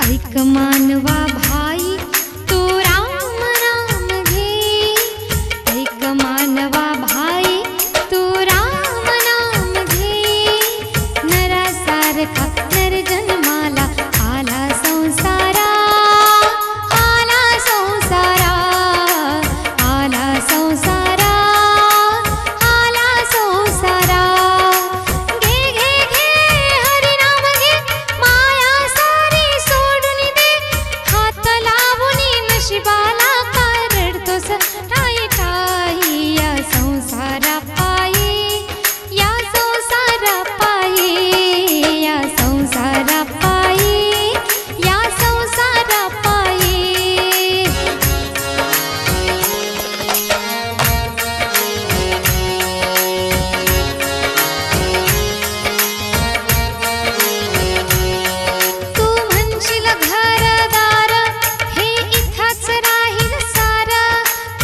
ऐक मानवा भाई तू राम राम घे, ऐक मानवा भाई तू राम नाम घे। नरासारखा नर जन्माला आला संसारा, आला संसारा, आला संसारा, आला संसारा। घे घे घे हरी नाम घे, माया सारी सोडून दे, हात लावून नशिबाला का रडतोस ठाई ठाई। या संसारा पायी, या संसारा पायी, या संसारा पायी, या संसारा पायी। तू म्हणशील घरदार हे इथाच राहील सारा,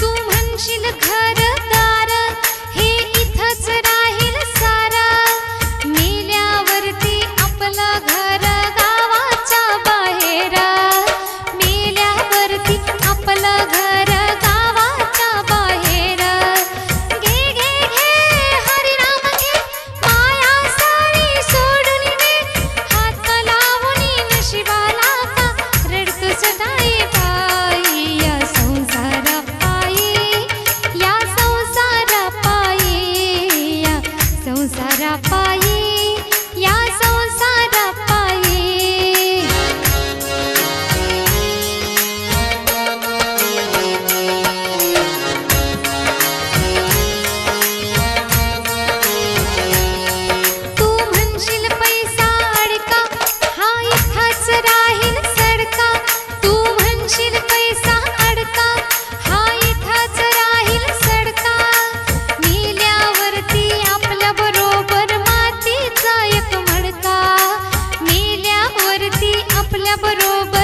तू म्हणशील घरदार हे इथाच राहील सारा। मेल्यावरती आपलं घर गावाच्या बाहेर, मेल्यावरती आपलं घर गावाच्या बाहेर। घे घे घे हरी नाम घे, माया सारी सोडून दे, हात लावून नशिबाला का रडतोस ठाई ठाई। या संसारा पायी, या संसारा पायी, या संसारा पायी, या संसारा पायी। तू म्हणशील पैसा अडका हा इथाच राहील सडका, तू म्हणशील पैसा अडका हा इथाच राहील सडका। मेल्यावरती आपल्या बरोबर मातीचा एक मडका, मेल्यावरती आपल्या बरोबर